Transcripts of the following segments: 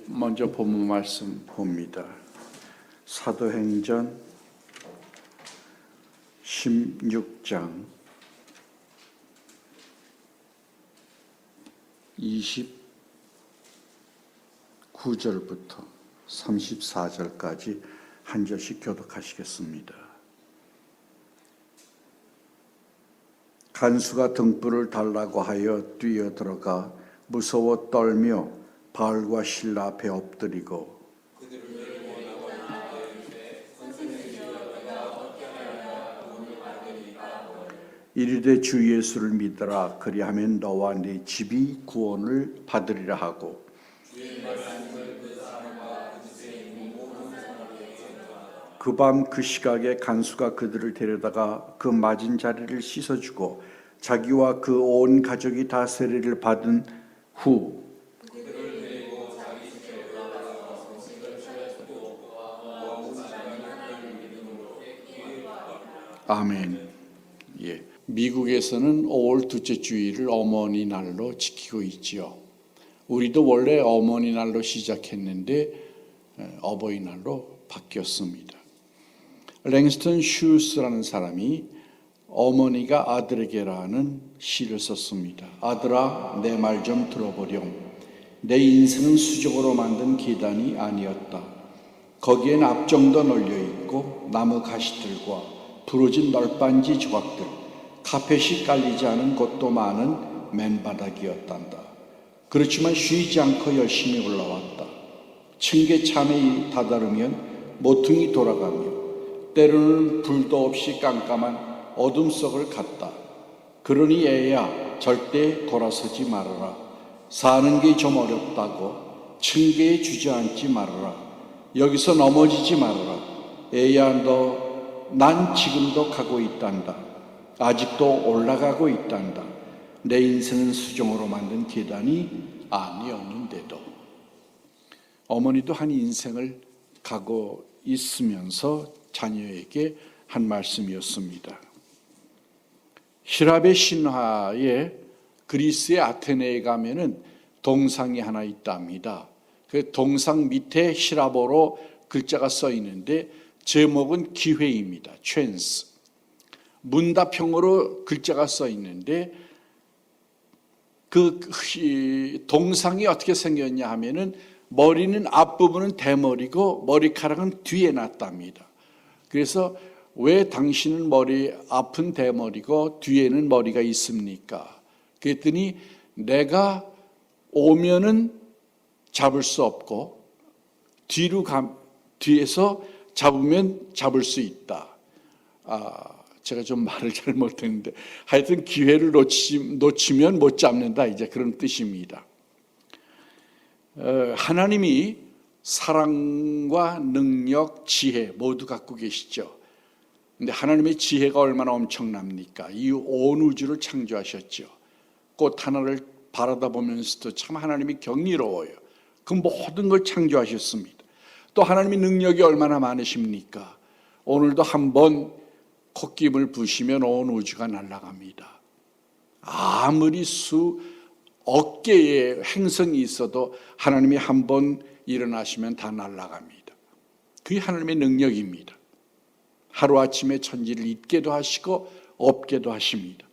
먼저 본문 말씀 봅니다. 사도행전 16장 29절부터 34절까지 한 절씩 교독하시겠습니다. 간수가 등불을 달라고 하여 뛰어들어가 무서워 떨며 바울과 실라 앞에 엎드리고 이르되 주 예수를 믿으라. 그리하면 너와 네 집이 구원을 받으리라 하고 그 밤 그 시각에 간수가 그들을 데려다가 그 맞은 자리를 씻어주고 자기와 그 온 가족이 다 세례를 받은 후 아멘. 미국에서는 5월 둘째 주일을 어머니 날로 지키고 있지요. 우리도 원래 어머니 날로 시작했는데 어버이날로 바뀌었습니다. 랭스턴 슈스라는 사람이 어머니가 아들에게라는 시를 썼습니다. 아들아, 내 말 좀 들어보렴. 내 인생은 수족으로 만든 계단이 아니었다. 거기엔 압정도 널려있고 나무 가시들과 부러진 널빤지 조각들, 카펫이 깔리지 않은 곳도 많은 맨바닥이었단다. 그렇지만 쉬지 않고 열심히 올라왔다. 층계참에 다다르면 모퉁이 돌아가며 때로는 불도 없이 깜깜한 어둠 속을 갔다. 그러니 애야, 절대 돌아서지 말아라. 사는 게 좀 어렵다고 층계에 주저앉지 말아라. 여기서 넘어지지 말아라. 애야, 난 지금도 가고 있단다. 아직도 올라가고 있단다. 내 인생은 수종으로 만든 계단이 아니었는데도. 어머니도 한 인생을 가고 있으면서 자녀에게 한 말씀이었습니다. 히랍의 신화에 그리스의 아테네에 가면은 동상이 하나 있답니다. 그 동상 밑에 히랍어로 글자가 써 있는데 제목은 기회입니다. 찬스. 문답형으로 글자가 써 있는데 그 동상이 어떻게 생겼냐 하면은 머리는 앞부분은 대머리고 머리카락은 뒤에 났답니다. 그래서 왜 당신은 머리 앞은 대머리고 뒤에는 머리가 있습니까? 그랬더니 내가 오면은 잡을 수 없고 뒤에서 잡으면 잡을 수 있다. 제가 좀 말을 잘못했는데 하여튼 기회를 놓치면 못 잡는다, 이제 그런 뜻입니다. 하나님이 사랑과 능력, 지혜 모두 갖고 계시죠. 근데 하나님의 지혜가 얼마나 엄청납니까? 이 온 우주를 창조하셨죠. 꽃 하나를 바라다 보면서도 참 하나님이 경이로워요. 그 모든 걸 창조하셨습니다. 또 하나님의 능력이 얼마나 많으십니까? 오늘도 한번 콧김을 부시면 온 우주가 날아갑니다. 아무리 수억 개의 행성이 있어도 하나님이 한번 일어나시면 다 날아갑니다. 그게 하나님의 능력입니다. 하루아침에 천지를 있게도 하시고 없게도 하십니다.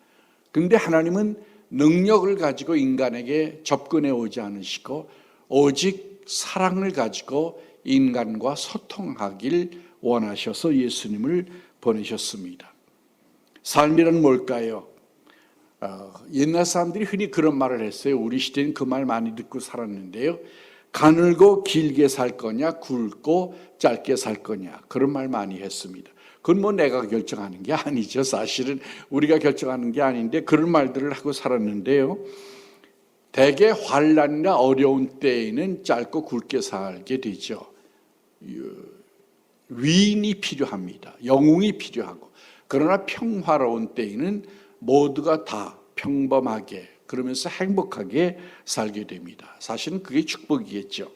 그런데 하나님은 능력을 가지고 인간에게 접근해 오지 않으시고 오직 사랑을 가지고 인간과 소통하길 원하셔서 예수님을 보내셨습니다. 삶이란 뭘까요? 옛날 사람들이 흔히 그런 말을 했어요. 우리 시대는 그 말 많이 듣고 살았는데요. 가늘고 길게 살 거냐, 굵고 짧게 살 거냐, 그런 말 많이 했습니다. 그건 뭐 내가 결정하는 게 아니죠. 사실은 우리가 결정하는 게 아닌데 그런 말들을 하고 살았는데요. 대개 환난이나 어려운 때에는 짧고 굵게 살게 되죠. 위인이 필요합니다. 영웅이 필요하고. 그러나 평화로운 때에는 모두가 다 평범하게 그러면서 행복하게 살게 됩니다. 사실은 그게 축복이겠죠.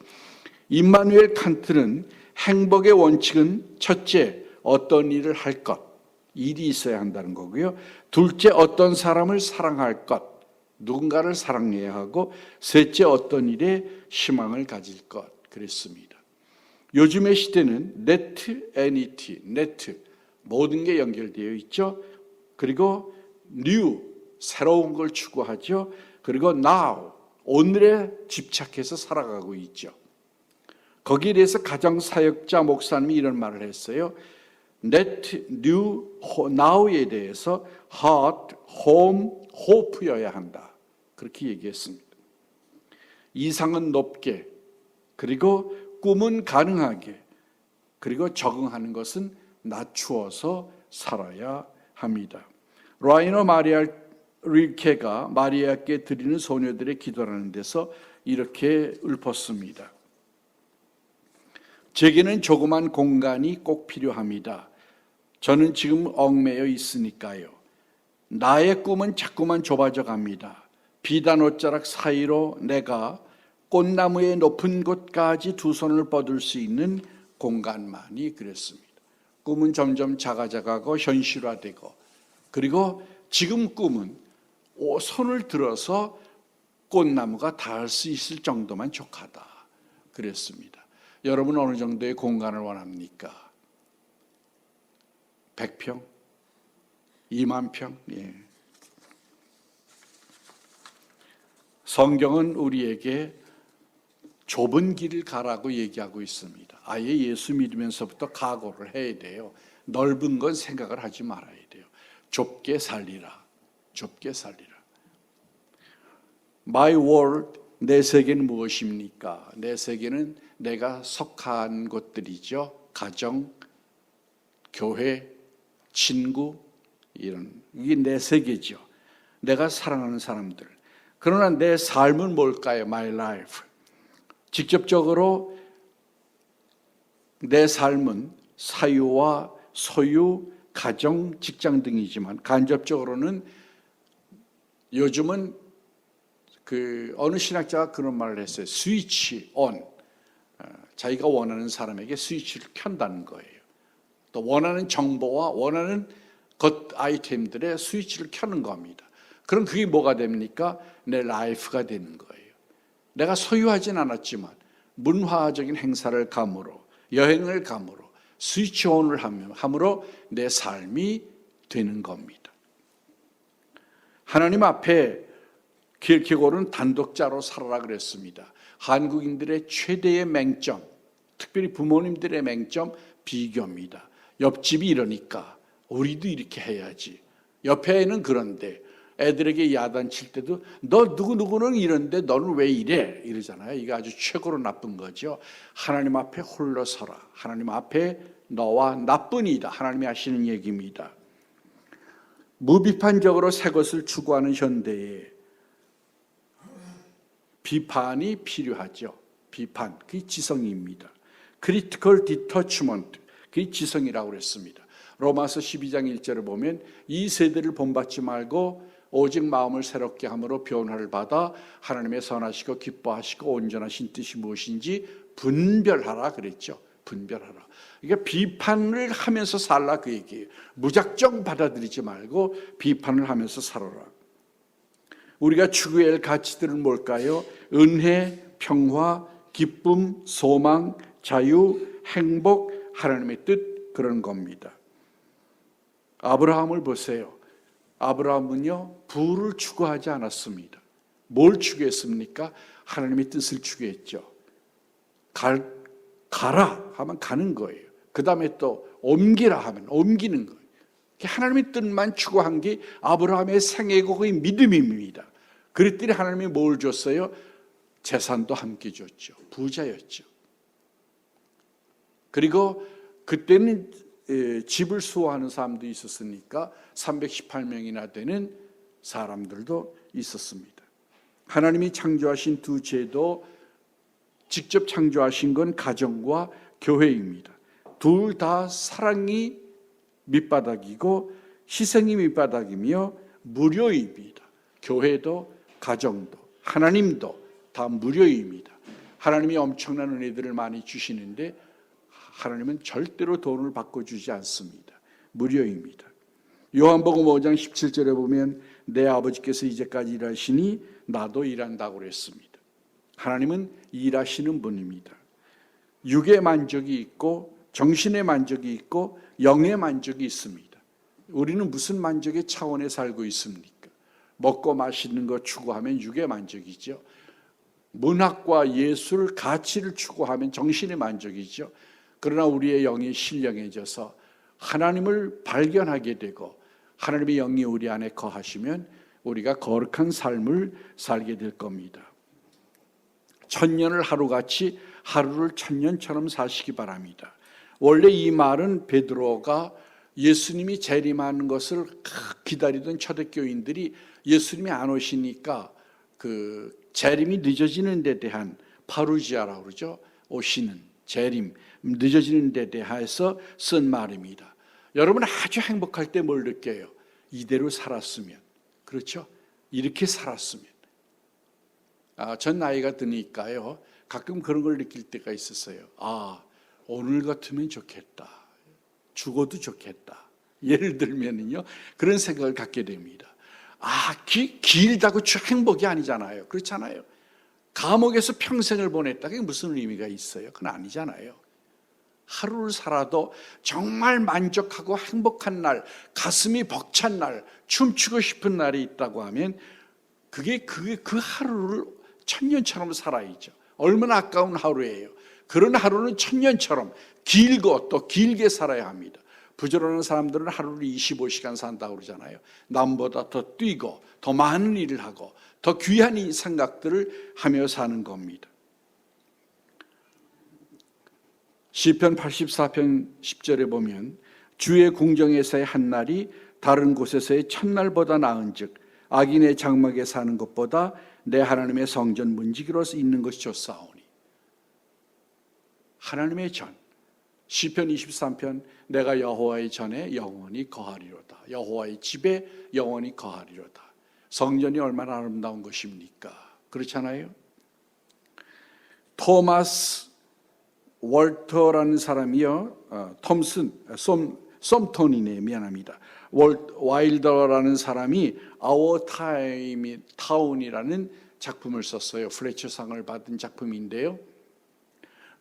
임마누엘 칸트는 행복의 원칙은 첫째, 어떤 일을 할 것, 일이 있어야 한다는 거고요. 둘째, 어떤 사람을 사랑할 것, 누군가를 사랑해야 하고 셋째 어떤 일에 희망을 가질 것 그랬습니다. 요즘의 시대는 net, net, net 모든 게 연결되어 있죠. 그리고 new 새로운 걸 추구하죠. 그리고 now 오늘에 집착해서 살아가고 있죠. 거기에 대해서 가정사역자 목사님이 이런 말을 했어요. net, new, now에 대해서 heart, home, hope여야 한다. 그렇게 얘기했습니다. 이상은 높게, 그리고 꿈은 가능하게, 그리고 적응하는 것은 낮추어서 살아야 합니다. 라이너 마리아 릴케가 마리아께 드리는 소녀들의 기도라는 데서 이렇게 읊었습니다. 제게는 조그만 공간이 꼭 필요합니다. 저는 지금 얽매여 있으니까요. 나의 꿈은 자꾸만 좁아져 갑니다. 비단 옷자락 사이로 내가 꽃나무의 높은 곳까지 두 손을 뻗을 수 있는 공간만이 그랬습니다. 꿈은 점점 작아져가고 현실화되고, 그리고 지금 꿈은 손을 들어서 꽃나무가 닿을 수 있을 정도만 족하다 그랬습니다. 여러분 어느 정도의 공간을 원합니까? 100평? 2만 평? 예. 성경은 우리에게 좁은 길을 가라고 얘기하고 있습니다. 아예 예수 믿으면서부터 각오를 해야 돼요. 넓은 건 생각을 하지 말아야 돼요. 좁게 살리라. 좁게 살리라. My world, 내 세계는 무엇입니까? 내 세계는 내가 속한 곳들이죠. 가정, 교회, 친구, 이게 내 세계죠. 내가 사랑하는 사람들. 그러나 내 삶은 뭘까요? My life. 직접적으로 내 삶은 사유와 소유, 가정, 직장 등이지만 간접적으로는 요즘은 어느 신학자가 그런 말을 했어요. 스위치 온. 자기가 원하는 사람에게 스위치를 켠다는 거예요. 또 원하는 정보와 원하는 것 아이템들의 스위치를 켜는 겁니다. 그럼 그게 뭐가 됩니까? 내 라이프가 되는 거예요. 내가 소유하진 않았지만 문화적인 행사를 감으로, 여행을 감으로, 스위치 온을 함으로 내 삶이 되는 겁니다. 하나님 앞에 키르케고르는 단독자로 살아라 그랬습니다. 한국인들의 최대의 맹점, 특별히 부모님들의 맹점, 비교입니다. 옆집이 이러니까 우리도 이렇게 해야지. 옆에는 그런데 애들에게 야단칠 때도 너 누구누구는 이런데 너는 왜 이래? 이러잖아요. 이게 아주 최고로 나쁜 거죠. 하나님 앞에 홀로 서라. 하나님 앞에 너와 나뿐이다. 하나님이 하시는 얘기입니다. 무비판적으로 새 것을 추구하는 현대에 비판이 필요하죠. 비판, 그게 지성입니다. critical detachment, 그게 지성이라고 그랬습니다. 로마서 12장 1절을 보면 이 세대를 본받지 말고 오직 마음을 새롭게 함으로 변화를 받아 하나님의 선하시고 기뻐하시고 온전하신 뜻이 무엇인지 분별하라 그랬죠. 분별하라. 그러니까 비판을 하면서 살라 그 얘기예요. 무작정 받아들이지 말고 비판을 하면서 살아라. 우리가 추구해야 할 가치들은 뭘까요? 은혜, 평화, 기쁨, 소망, 자유, 행복, 하나님의 뜻, 그런 겁니다. 아브라함을 보세요. 아브라함은요, 부를 추구하지 않았습니다. 뭘 추구했습니까? 하나님의 뜻을 추구했죠. 가라 하면 가는 거예요. 그 다음에 또 옮기라 하면 옮기는 거예요. 하나님의 뜻만 추구한 게 아브라함의 생애고 그의 믿음입니다. 그랬더니 하나님이 뭘 줬어요? 재산도 함께 줬죠. 부자였죠. 그리고 그때는 집을 수호하는 사람도 있었으니까 318명이나 되는 사람들도 있었습니다. 하나님이 창조하신 두 제도, 직접 창조하신 건 가정과 교회입니다. 둘 다 사랑이 밑바닥이고 희생이 밑바닥이며 무료입니다. 교회도 가정도 하나님도 다 무료입니다. 하나님이 엄청난 은혜들을 많이 주시는데 하나님은 절대로 돈을 바꿔주지 않습니다. 무료입니다. 요한복음 5장 17절에 보면 내 아버지께서 이제까지 일하시니 나도 일한다고 그랬습니다. 하나님은 일하시는 분입니다. 육의 만족이 있고 정신의 만족이 있고 영의 만족이 있습니다. 우리는 무슨 만족의 차원에 살고 있습니까? 먹고 마시는 거 추구하면 육의 만족이죠. 문학과 예술, 가치를 추구하면 정신의 만족이죠. 그러나 우리의 영이 신령해져서 하나님을 발견하게 되고 하나님의 영이 우리 안에 거하시면 우리가 거룩한 삶을 살게 될 겁니다. 천년을 하루같이 하루를 천년처럼 사시기 바랍니다. 원래 이 말은 베드로가 예수님이 재림하는 것을 기다리던 초대교인들이 예수님이 안 오시니까 그 재림이 늦어지는 데 대한 파루지아라고 그러죠. 오시는 재림, 늦어지는 데 대해서 쓴 말입니다. 여러분은 아주 행복할 때 뭘 느껴요? 이대로 살았으면, 그렇죠? 이렇게 살았으면. 전 나이가 드니까요, 가끔 그런 걸 느낄 때가 있었어요. 오늘 같으면 좋겠다. 죽어도 좋겠다. 예를 들면요, 그런 생각을 갖게 됩니다. 길다고 행복이 아니잖아요. 그렇잖아요. 감옥에서 평생을 보냈다. 그게 무슨 의미가 있어요? 그건 아니잖아요. 하루를 살아도 정말 만족하고 행복한 날, 가슴이 벅찬 날, 춤추고 싶은 날이 있다고 하면 그게 그 하루를 천년처럼 살아야죠. 얼마나 아까운 하루예요. 그런 하루는 천년처럼 길고 또 길게 살아야 합니다. 부지런한 사람들은 하루를 25시간 산다고 그러잖아요. 남보다 더 뛰고 더 많은 일을 하고 더 귀한 생각들을 하며 사는 겁니다. 시편 84편 10절에 보면 주의 궁정에서의 한 날이 다른 곳에서의 첫날보다 나은즉 악인의 장막에 사는 것보다 내 하나님의 성전 문지기로서 있는 것이 좋사오니. 하나님의 전, 시편 23편 내가 여호와의 전에 영원히 거하리로다. 여호와의 집에 영원히 거하리로다. 성전이 얼마나 아름다운 것입니까? 그렇잖아요. 토마스 월터라는 사람이요, 솜톤이네, 미안합니다. 와일더라는 사람이 Our Town이라는 작품을 썼어요. 플래처상을 받은 작품인데요.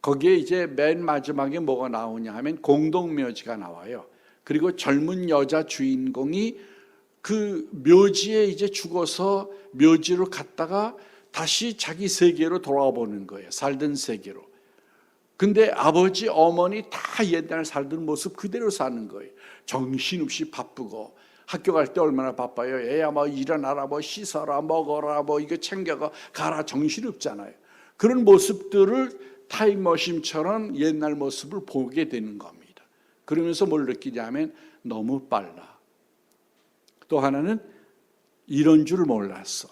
거기에 이제 맨 마지막에 뭐가 나오냐 하면 공동묘지가 나와요. 그리고 젊은 여자 주인공이 그 묘지에 이제 죽어서 묘지로 갔다가 다시 자기 세계로 돌아와 보는 거예요. 살던 세계로. 근데 아버지, 어머니 다 옛날 살던 모습 그대로 사는 거예요. 정신없이 바쁘고 학교 갈 때 얼마나 바빠요. 애야 뭐 일어나라, 뭐 씻어라, 먹어라, 뭐 이거 챙겨가 가라, 정신없잖아요. 그런 모습들을 타임머신처럼 옛날 모습을 보게 되는 겁니다. 그러면서 뭘 느끼냐면 너무 빨라. 또 하나는 이런 줄 몰랐어.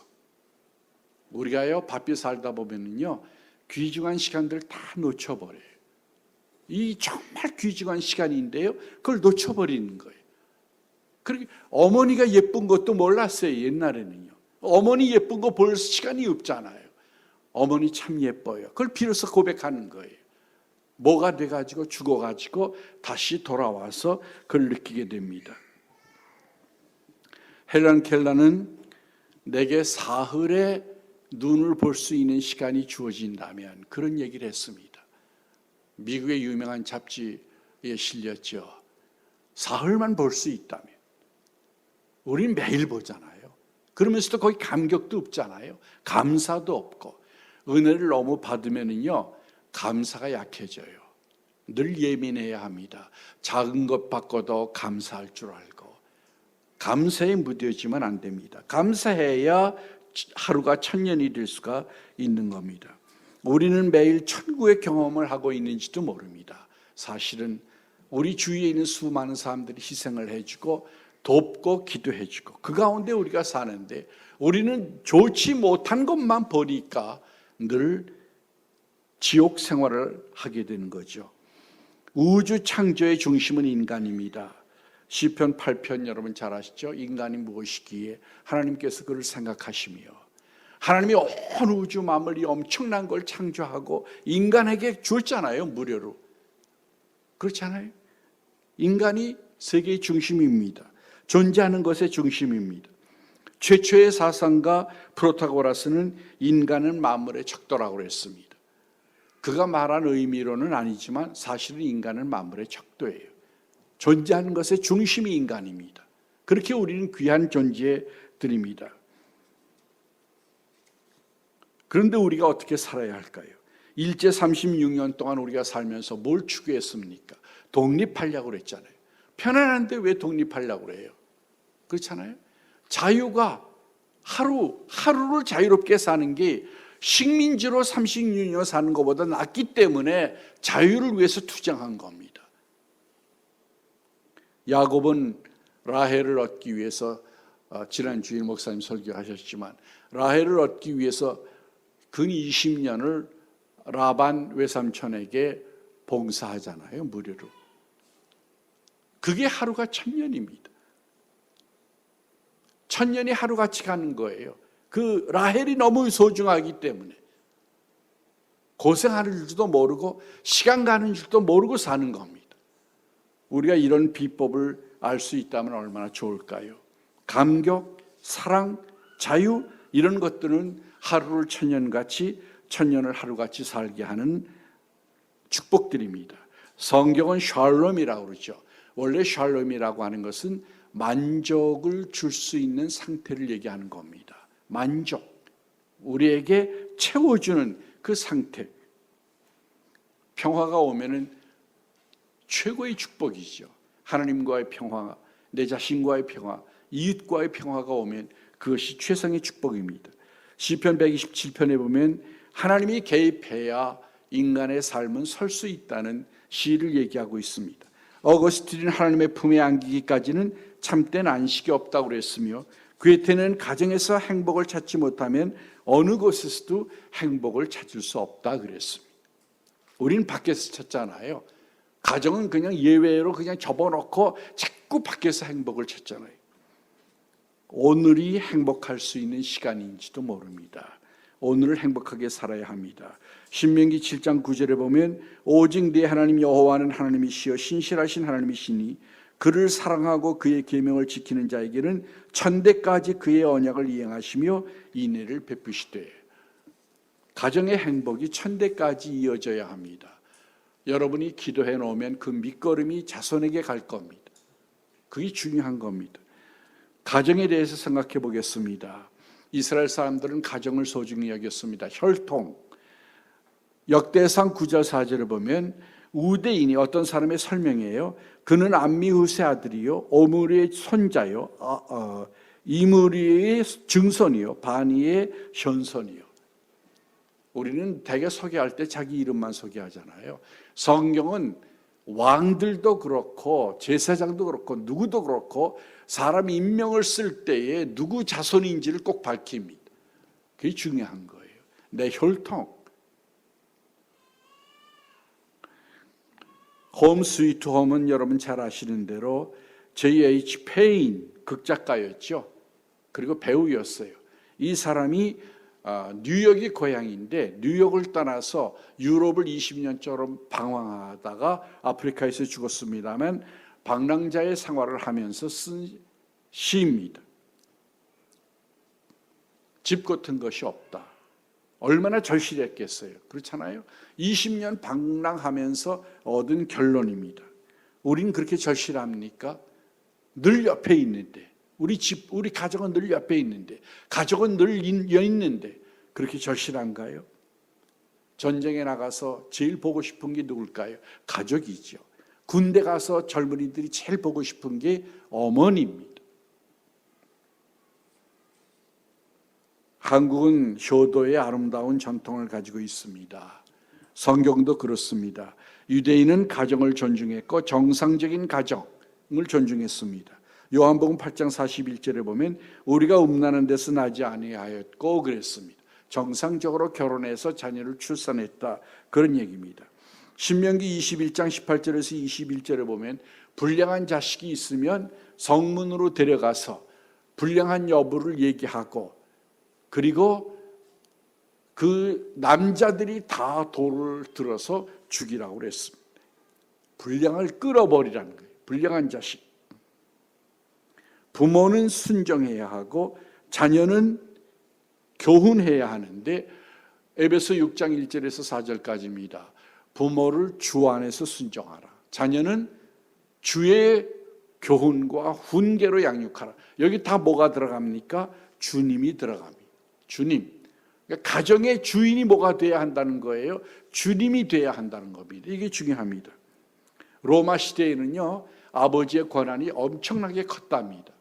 우리가요 바삐 살다 보면은요 귀중한 시간들 다 놓쳐버려요. 이 정말 귀중한 시간인데요 그걸 놓쳐버리는 거예요. 그렇게 어머니가 예쁜 것도 몰랐어요. 옛날에는요 어머니 예쁜 거 볼 시간이 없잖아요. 어머니 참 예뻐요. 그걸 비로소 고백하는 거예요. 뭐가 돼가지고 죽어가지고 다시 돌아와서 그걸 느끼게 됩니다. 헬런 켈러는 내게 사흘에 눈을 볼 수 있는 시간이 주어진다면 그런 얘기를 했습니다. 미국의 유명한 잡지에 실렸죠. 사흘만 볼 수 있다면. 우린 매일 보잖아요. 그러면서도 거기 감격도 없잖아요. 감사도 없고. 은혜를 너무 받으면은요 감사가 약해져요. 늘 예민해야 합니다. 작은 것 받고도 감사할 줄 알고 감사에 무뎌지면 안 됩니다. 감사해야 하루가 천년이 될 수가 있는 겁니다. 우리는 매일 천국의 경험을 하고 있는지도 모릅니다. 사실은 우리 주위에 있는 수많은 사람들이 희생을 해주고 돕고 기도해주고 그 가운데 우리가 사는데 우리는 좋지 못한 것만 보니까 늘 지옥 생활을 하게 되는 거죠. 우주 창조의 중심은 인간입니다. 시편 8편 여러분 잘 아시죠? 인간이 무엇이기에 하나님께서 그를 생각하시며 하나님이 온 우주 만물 이 엄청난 걸 창조하고 인간에게 줬잖아요. 무료로. 그렇잖아요. 인간이 세계의 중심입니다. 존재하는 것의 중심입니다. 최초의 사상가 프로타고라스는 인간은 만물의 척도라고 그랬습니다. 그가 말한 의미로는 아니지만 사실은 인간은 만물의 척도예요. 존재하는 것의 중심이 인간입니다. 그렇게 우리는 귀한 존재들입니다. 그런데 우리가 어떻게 살아야 할까요? 일제 36년 동안 우리가 살면서 뭘 추구했습니까? 독립하려고 그랬잖아요. 편안한데 왜 독립하려고 그래요? 그렇잖아요. 자유가 하루를 자유롭게 사는 게 식민지로 36년 사는 것보다 낫기 때문에 자유를 위해서 투쟁한 겁니다. 야곱은 라헬을 얻기 위해서 지난 주일 목사님 설교하셨지만 라헬을 얻기 위해서 근 20년을 라반 외삼촌에게 봉사하잖아요. 무료로. 그게 하루가 1000년입니다. 1000년이 하루같이 가는 거예요. 그 라헬이 너무 소중하기 때문에 고생하는 줄도 모르고 시간 가는 줄도 모르고 사는 겁니다. 우리가 이런 비법을 알 수 있다면 얼마나 좋을까요? 감격, 사랑, 자유 이런 것들은 하루를 1000년같이 1000년을 하루같이 살게 하는 축복들입니다. 성경은 샬롬이라고 그러죠. 원래 샬롬이라고 하는 것은 만족을 줄 수 있는 상태를 얘기하는 겁니다. 만족, 우리에게 채워주는 그 상태. 평화가 오면은 최고의 축복이죠. 하나님과의 평화, 내 자신과의 평화, 이웃과의 평화가 오면 그것이 최상의 축복입니다. 시편 127편에 보면 하나님이 개입해야 인간의 삶은 설 수 있다는 시를 얘기하고 있습니다. 어거스틴은 하나님의 품에 안기기까지는 참된 안식이 없다고 그랬으며 괴테는 가정에서 행복을 찾지 못하면 어느 곳에서도 행복을 찾을 수 없다 그랬습니다. 우리는 밖에서 찾잖아요. 가정은 그냥 예외로 그냥 접어놓고 자꾸 밖에서 행복을 찾잖아요. 오늘이 행복할 수 있는 시간인지도 모릅니다. 오늘을 행복하게 살아야 합니다. 신명기 7장 9절에 보면 오직 네 하나님 여호와는 하나님이시여 신실하신 하나님이시니 그를 사랑하고 그의 계명을 지키는 자에게는 천대까지 그의 언약을 이행하시며 인애를 베푸시되. 가정의 행복이 천대까지 이어져야 합니다. 여러분이 기도해 놓으면 그 밑거름이 자손에게 갈 겁니다. 그게 중요한 겁니다. 가정에 대해서 생각해 보겠습니다. 이스라엘 사람들은 가정을 소중히 여겼습니다. 혈통. 역대상 9절 4절을 보면 우대인이 어떤 사람의 설명이에요. 그는 암미후세 아들이요 오므리의 손자요 이므리의 증손이요 바니의 현손이요. 우리는 대개 소개할 때 자기 이름만 소개하잖아요. 성경은 왕들도 그렇고 제사장도 그렇고 누구도 그렇고 사람 인명을 쓸 때에 누구 자손인지를 꼭 밝힙니다. 그게 중요한 거예요. 내 혈통. 홈 스위트 홈은 여러분 잘 아시는 대로 J.H. 페인 극작가였죠. 그리고 배우였어요. 이 사람이 뉴욕이 고향인데 뉴욕을 떠나서 유럽을 20년처럼 방황하다가 아프리카에서 죽었습니다만 방랑자의 생활을 하면서 쓴 시입니다. 집 같은 것이 없다. 얼마나 절실했겠어요. 그렇잖아요. 20년 방랑하면서 얻은 결론입니다. 우린 그렇게 절실합니까? 늘 옆에 있는데 우리 가족은 늘 옆에 있는데 가족은 늘 있는데 그렇게 절실한가요? 전쟁에 나가서 제일 보고 싶은 게 누굴까요? 가족이죠. 군대 가서 젊은이들이 제일 보고 싶은 게 어머니입니다. 한국은 효도의 아름다운 전통을 가지고 있습니다. 성경도 그렇습니다. 유대인은 가정을 존중했고 정상적인 가정을 존중했습니다. 요한복음 8장 41절에 보면 우리가 음란한 데서 나지 아니하였고 그랬습니다. 정상적으로 결혼해서 자녀를 출산했다. 그런 얘기입니다. 신명기 21장 18절에서 21절에 보면 불량한 자식이 있으면 성문으로 데려가서 불량한 여부를 얘기하고 그리고 그 남자들이 다 돌을 들어서 죽이라고 그랬습니다. 불량을 끌어버리라는 거예요. 불량한 자식. 부모는 순종해야 하고 자녀는 교훈해야 하는데 에베소 6장 1절에서 4절까지입니다. 부모를 주 안에서 순종하라. 자녀는 주의 교훈과 훈계로 양육하라. 여기 다 뭐가 들어갑니까? 주님이 들어갑니다. 주님. 그러니까 가정의 주인이 뭐가 돼야 한다는 거예요? 주님이 돼야 한다는 겁니다. 이게 중요합니다. 로마 시대에는요, 아버지의 권한이 엄청나게 컸답니다.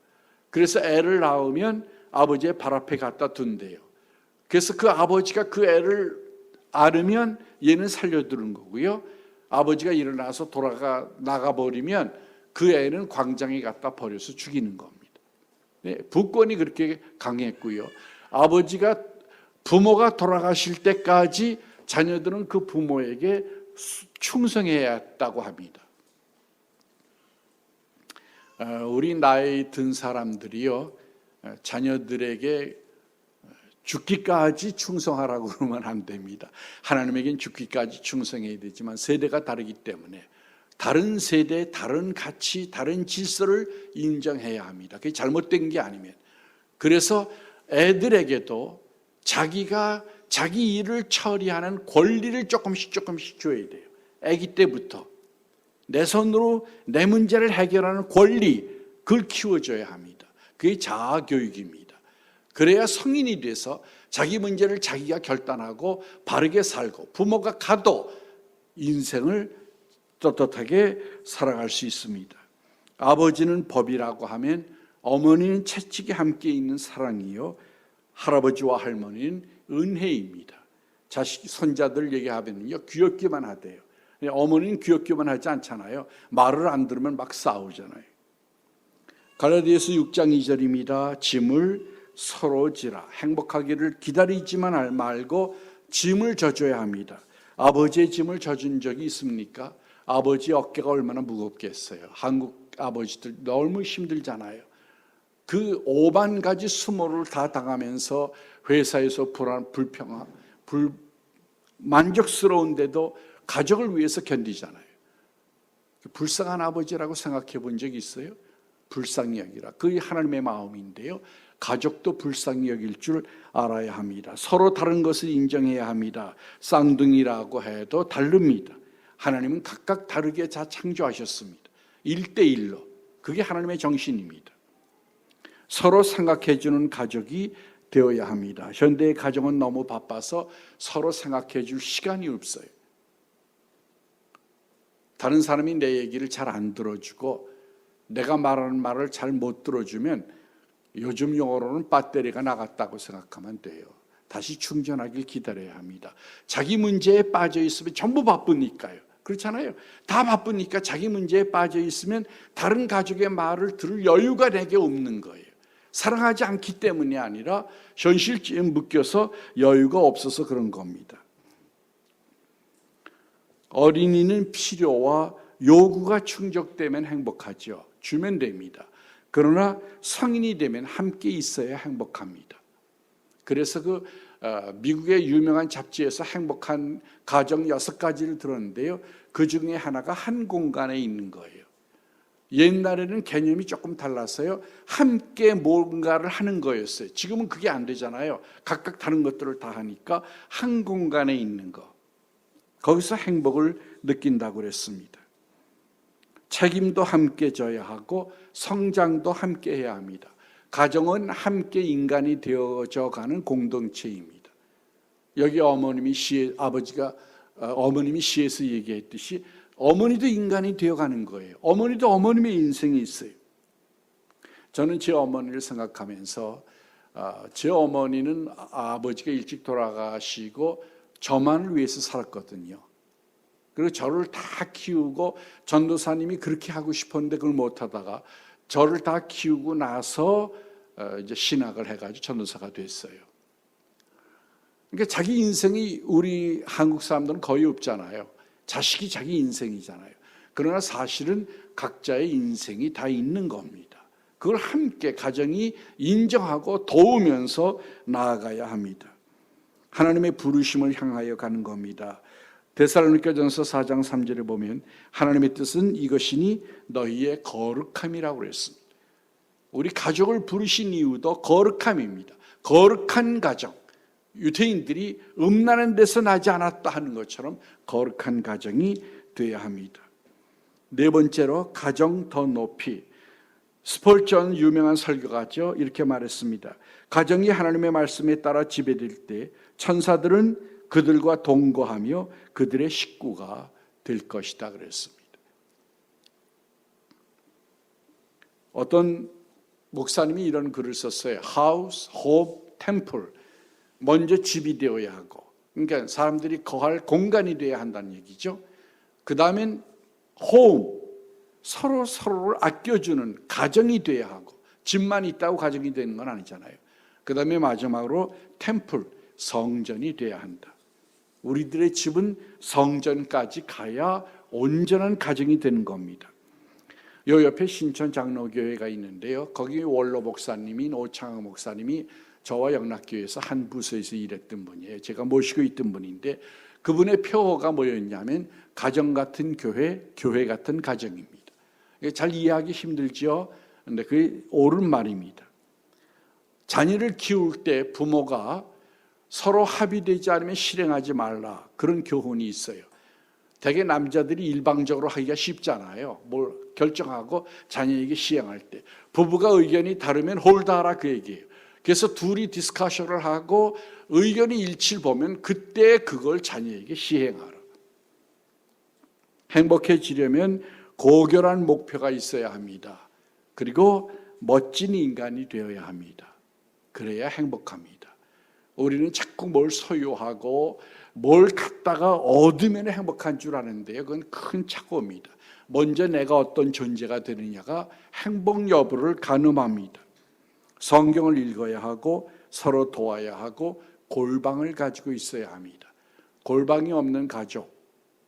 그래서 애를 낳으면 아버지의 발 앞에 갖다 둔대요. 그래서 그 아버지가 그 애를 안으면 얘는 살려두는 거고요. 아버지가 일어나서 나가버리면 그 애는 광장에 갖다 버려서 죽이는 겁니다. 네, 부권이 그렇게 강했고요. 부모가 돌아가실 때까지 자녀들은 그 부모에게 충성해야 했다고 합니다. 우리 나이 든 사람들이요, 자녀들에게 죽기까지 충성하라고 그러면 안 됩니다. 하나님에겐 죽기까지 충성해야 되지만 세대가 다르기 때문에 다른 세대, 다른 가치, 다른 질서를 인정해야 합니다. 그게 잘못된 게 아니면. 그래서 애들에게도 자기가 자기 일을 처리하는 권리를 조금씩 줘야 돼요. 아기 때부터. 내 손으로 내 문제를 해결하는 권리, 그걸 키워줘야 합니다. 그게 자아교육입니다. 그래야 성인이 돼서 자기 문제를 자기가 결단하고 바르게 살고 부모가 가도 인생을 떳떳하게 살아갈 수 있습니다. 아버지는 법이라고 하면 어머니는 채찍이 함께 있는 사랑이요, 할아버지와 할머니는 은혜입니다. 손자들 얘기하면요, 귀엽기만 하대요. 어머니는 귀엽기만 하지 않잖아요. 말을 안 들으면 막 싸우잖아요. 갈라디아서 6장 2절입니다. 짐을 서로 지라. 행복하기를 기다리지만 말고 짐을 져줘야 합니다. 아버지의 짐을 져준 적이 있습니까? 아버지 어깨가 얼마나 무겁겠어요. 한국 아버지들 너무 힘들잖아요. 그 5만 가지 수모를 다 당하면서 회사에서 만족스러운데도 가족을 위해서 견디잖아요. 불쌍한 아버지라고 생각해 본 적이 있어요? 불쌍히 여기라. 그게 하나님의 마음인데요. 가족도 불쌍히 여길 줄 알아야 합니다. 서로 다른 것을 인정해야 합니다. 쌍둥이라고 해도 다릅니다. 하나님은 각각 다르게 다 창조하셨습니다. 1대1로. 그게 하나님의 정신입니다. 서로 생각해 주는 가족이 되어야 합니다. 현대의 가정은 너무 바빠서 서로 생각해 줄 시간이 없어요. 다른 사람이 내 얘기를 잘 안 들어주고 내가 말하는 말을 잘 못 들어주면 요즘 용어로는 배터리가 나갔다고 생각하면 돼요. 다시 충전하길 기다려야 합니다. 자기 문제에 빠져 있으면 전부 바쁘니까요. 그렇잖아요. 다 바쁘니까 자기 문제에 빠져 있으면 다른 가족의 말을 들을 여유가 내게 없는 거예요. 사랑하지 않기 때문이 아니라 현실주의에 묶여서 여유가 없어서 그런 겁니다. 어린이는 필요와 요구가 충족되면 행복하죠. 주면 됩니다. 그러나 성인이 되면 함께 있어야 행복합니다. 그래서 미국의 유명한 잡지에서 행복한 가정 6가지를 들었는데요. 그 중에 하나가 한 공간에 있는 거예요. 옛날에는 개념이 조금 달라서요. 함께 뭔가를 하는 거였어요. 지금은 그게 안 되잖아요. 각각 다른 것들을 다 하니까 한 공간에 있는 거. 거기서 행복을 느낀다고 그랬습니다. 책임도 함께 져야 하고 성장도 함께 해야 합니다. 가정은 함께 인간이 되어져 가는 공동체입니다. 여기 어머님이 시에서 얘기했듯이 어머니도 인간이 되어가는 거예요. 어머니도 어머님의 인생이 있어요. 저는 제 어머니를 생각하면서 제 어머니는 아버지가 일찍 돌아가시고 저만을 위해서 살았거든요. 그리고 저를 다 키우고 전도사님이 그렇게 하고 싶었는데 그걸 못하다가 저를 다 키우고 나서 이제 신학을 해가지고 전도사가 됐어요. 그러니까 자기 인생이 우리 한국 사람들은 거의 없잖아요. 자식이 자기 인생이잖아요. 그러나 사실은 각자의 인생이 다 있는 겁니다. 그걸 함께 가정이 인정하고 도우면서 나아가야 합니다. 하나님의 부르심을 향하여 가는 겁니다. 데살로니가전서 4장 3절에 보면 하나님의 뜻은 이것이니 너희의 거룩함이라고 그랬습니다. 우리 가족을 부르신 이유도 거룩함입니다. 거룩한 가정. 유대인들이 음란한 데서 나지 않았다 하는 것처럼 거룩한 가정이 되어야 합니다. 네 번째로 가정 더 높이. 스폴전 유명한 설교가죠. 이렇게 말했습니다. 가정이 하나님의 말씀에 따라 지배될 때 천사들은 그들과 동거하며 그들의 식구가 될 것이다 그랬습니다. 어떤 목사님이 이런 글을 썼어요. House, Home, Temple. 먼저 집이 되어야 하고, 그러니까 사람들이 거할 공간이 되어야 한다는 얘기죠. 그 다음엔 Home, 서로를 아껴주는 가정이 돼야 하고, 집만 있다고 가정이 되는 건 아니잖아요. 그 다음에 마지막으로 Temple, 성전이 돼야 한다. 우리들의 집은 성전까지 가야 온전한 가정이 되는 겁니다. 요 옆에 신천 장로교회가 있는데요. 거기 원로 목사님인 오창호 목사님이 저와 영락교회에서 한 부서에서 일했던 분이에요. 제가 모시고 있던 분인데 그분의 표어가 뭐였냐면 가정 같은 교회, 교회 같은 가정입니다. 잘 이해하기 힘들죠? 그런데 그게 옳은 말입니다. 자녀를 키울 때 부모가 서로 합의되지 않으면 실행하지 말라, 그런 교훈이 있어요. 대개 남자들이 일방적으로 하기가 쉽잖아요. 뭘 결정하고 자녀에게 시행할 때 부부가 의견이 다르면 홀드하라 그 얘기예요. 그래서 둘이 디스커션을 하고 의견이 일치를 보면 그때 그걸 자녀에게 시행하라. 행복해지려면 고결한 목표가 있어야 합니다. 그리고 멋진 인간이 되어야 합니다. 그래야 행복합니다. 우리는 자꾸 뭘 소유하고 뭘 갖다가 얻으면 행복한 줄 아는데요. 그건 큰 착오입니다. 먼저 내가 어떤 존재가 되느냐가 행복 여부를 가늠합니다. 성경을 읽어야 하고 서로 도와야 하고 골방을 가지고 있어야 합니다. 골방이 없는 가족,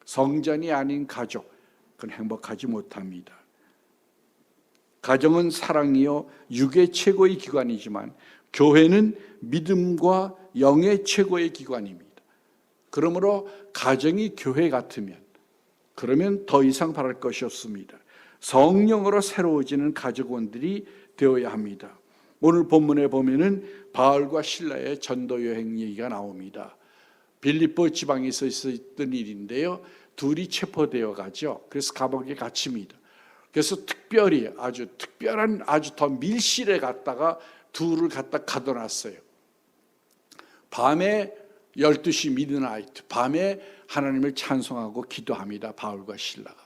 성전이 아닌 가족, 그건 행복하지 못합니다. 가정은 사랑이요 육의 최고의 기관이지만 교회는 믿음과 영의 최고의 기관입니다. 그러므로 가정이 교회 같으면 그러면 더 이상 바랄 것이 없습니다. 성령으로 새로워지는 가족원들이 되어야 합니다. 오늘 본문에 보면은 바울과 실라의 전도 여행 얘기가 나옵니다. 빌립보 지방에서 있었던 일인데요. 둘이 체포되어 가죠. 그래서 감옥에 갇힙니다. 그래서 특별히 아주 특별한 아주 더 밀실에 갔다가 둘을 갖다 가둬놨어요. 밤에 12시 미드나이트, 밤에 하나님을 찬송하고 기도합니다. 바울과 실라가.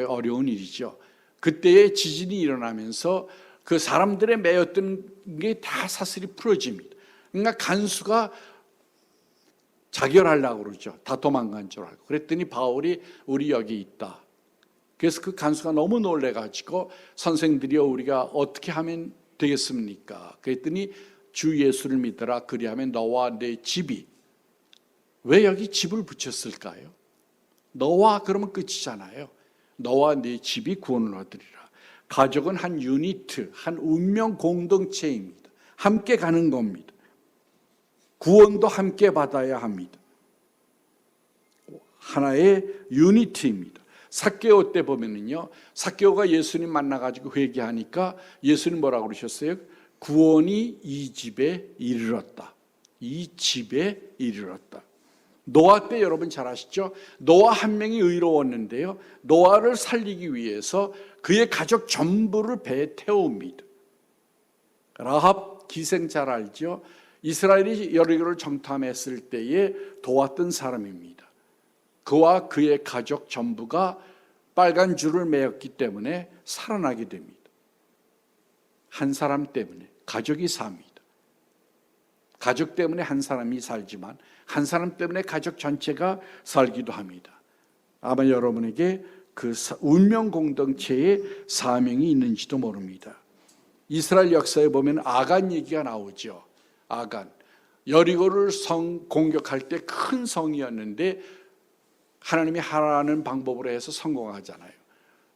어려운 일이죠. 그때에 지진이 일어나면서 그 사람들의 매였던 게 다 사슬이 풀어집니다. 그러니까 간수가 자결하려고 그러죠. 다 도망간 줄 알고. 그랬더니 바울이 우리 여기 있다. 그래서 그 간수가 너무 놀래가지고 선생들이여 우리가 어떻게 하면 되겠습니까? 그랬더니 주 예수를 믿어라. 그리하면 너와 내 집이. 왜 여기 집을 붙였을까요? 너와 그러면 끝이잖아요. 너와 네 집이 구원을 얻으리라. 가족은 한 유니트, 한 운명 공동체입니다. 함께 가는 겁니다. 구원도 함께 받아야 합니다. 하나의 유니티입니다. 삭개오 때 보면은요, 삭개오가 예수님 만나가지고 회개하니까 예수님 뭐라고 그러셨어요? 구원이 이 집에 이르렀다. 이 집에 이르렀다. 노아 때 여러분 잘 아시죠? 노아 한 명이 의로웠는데요. 노아를 살리기 위해서 그의 가족 전부를 배에 태웁니다. 라합 기생 잘 알죠? 이스라엘이 여리고를 정탐했을 때에 도왔던 사람입니다. 그와 그의 가족 전부가 빨간 줄을 매었기 때문에 살아나게 됩니다. 한 사람 때문에 가족이 삽니다. 가족 때문에 한 사람이 살지만 한 사람 때문에 가족 전체가 살기도 합니다. 아마 여러분에게 그 운명 공동체의 사명이 있는지도 모릅니다. 이스라엘 역사에 보면 아간 얘기가 나오죠. 아간. 여리고를 공격할 때 큰 성이었는데 하나님이 하라는 방법으로 해서 성공하잖아요.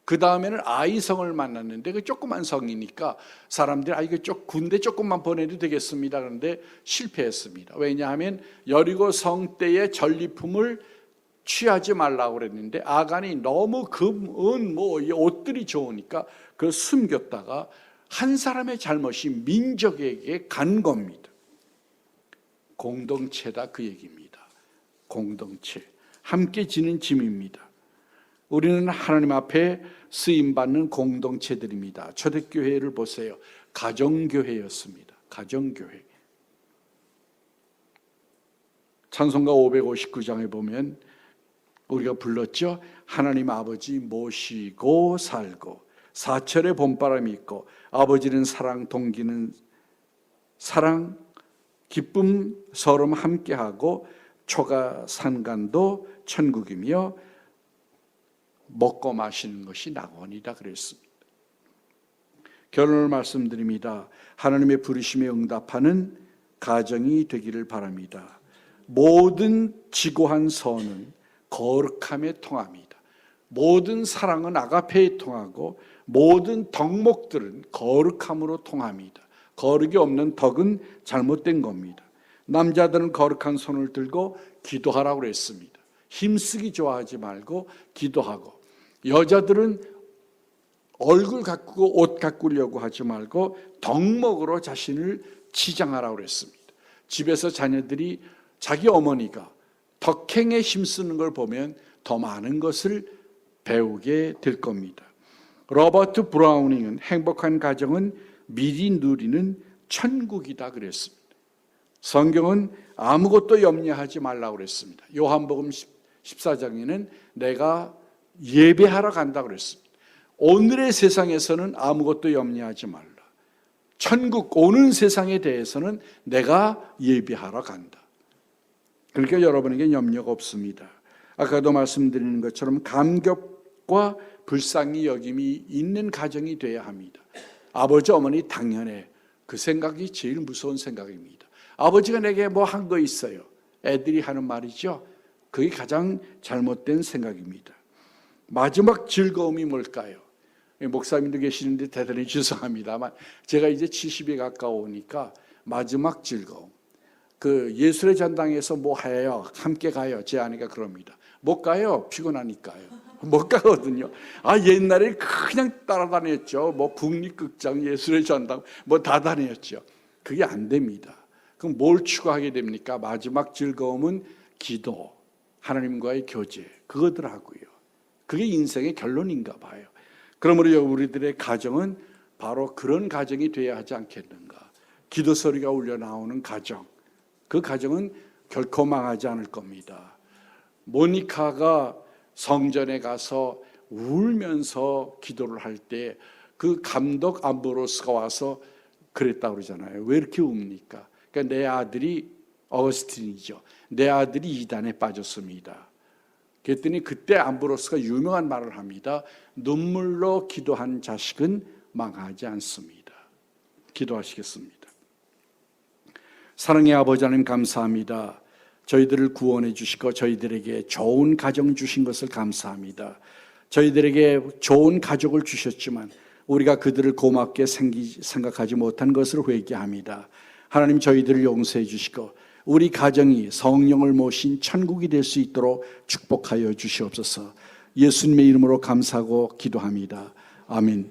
그 다음에는 아이성을 만났는데 그 조그만 성이니까 사람들이 이거 군대 조금만 보내도 되겠습니다. 그런데 실패했습니다. 왜냐하면 여리고 성 때의 전리품을 취하지 말라고 그랬는데 아간이 너무 금, 은, 옷들이 좋으니까 그걸 숨겼다가 한 사람의 잘못이 민족에게 간 겁니다. 공동체다 그 얘기입니다. 공동체. 함께 지는 짐입니다. 우리는 하나님 앞에 쓰임받는 공동체들입니다. 초대교회를 보세요. 가정교회였습니다. 가정교회. 찬송가 559장에 보면 우리가 불렀죠. 하나님 아버지 모시고 살고 사철의 봄바람이 있고 아버지는 사랑 동기는 사랑 기쁨 서름 함께하고 초가 산간도 천국이며 먹고 마시는 것이 낙원이다 그랬습니다. 결론을 말씀드립니다. 하나님의 부르심에 응답하는 가정이 되기를 바랍니다. 모든 지고한 선은 거룩함에 통합니다. 모든 사랑은 아가페에 통하고 모든 덕목들은 거룩함으로 통합니다. 거룩이 없는 덕은 잘못된 겁니다. 남자들은 거룩한 손을 들고 기도하라고 그랬습니다. 힘쓰기 좋아하지 말고 기도하고, 여자들은 얼굴 가꾸고 옷 가꾸려고 하지 말고 덕목으로 자신을 치장하라고 그랬습니다. 집에서 자녀들이 자기 어머니가 덕행에 힘쓰는 걸 보면 더 많은 것을 배우게 될 겁니다. 로버트 브라우닝은 행복한 가정은 미리 누리는 천국이다 그랬습니다. 성경은 아무것도 염려하지 말라고 그랬습니다. 요한복음 14장에는 내가 예배하러 간다 그랬습니다. 오늘의 세상에서는 아무것도 염려하지 말라. 천국 오는 세상에 대해서는 내가 예배하러 간다. 그러니까 여러분에게 염려가 없습니다. 아까도 말씀드리는 것처럼 감격과 불쌍히 여김이 있는 가정이 돼야 합니다. 아버지 어머니 당연해. 그 생각이 제일 무서운 생각입니다. 아버지가 내게 뭐 한 거 있어요. 애들이 하는 말이죠. 그게 가장 잘못된 생각입니다. 마지막 즐거움이 뭘까요? 목사님도 계시는데 대단히 죄송합니다만 제가 이제 70에 가까우니까 마지막 즐거움. 그 예술의 전당에서 뭐 해요? 함께 가요. 제 아내가 그럽니다. 못 가요. 피곤하니까요. 못 가거든요. 옛날에 그냥 따라다녔죠. 뭐 국립극장, 예술의 전당 뭐 다 다녔죠. 그게 안 됩니다. 그럼 뭘 추구하게 됩니까? 마지막 즐거움은 기도, 하나님과의 교제, 그거더라고요. 그게 인생의 결론인가 봐요. 그러므로 우리들의 가정은 바로 그런 가정이 돼야 하지 않겠는가. 기도 소리가 울려 나오는 가정, 그 가정은 결코 망하지 않을 겁니다. 모니카가 성전에 가서 울면서 기도를 할 때 그 감독 암브로스가 와서 그랬다고 그러잖아요. 왜 이렇게 웁니까? 그러니까 내 아들이 어거스틴이죠. 내 아들이 이단에 빠졌습니다. 그랬더니 그때 암브로스가 유명한 말을 합니다. 눈물로 기도한 자식은 망하지 않습니다. 기도하시겠습니다. 사랑의 아버지 하나님 감사합니다. 저희들을 구원해 주시고 저희들에게 좋은 가정 주신 것을 감사합니다. 저희들에게 좋은 가족을 주셨지만 우리가 그들을 고맙게 생각하지 못한 것을 회개합니다. 하나님 저희들을 용서해 주시고 우리 가정이 성령을 모신 천국이 될 수 있도록 축복하여 주시옵소서. 예수님의 이름으로 감사하고 기도합니다. 아멘.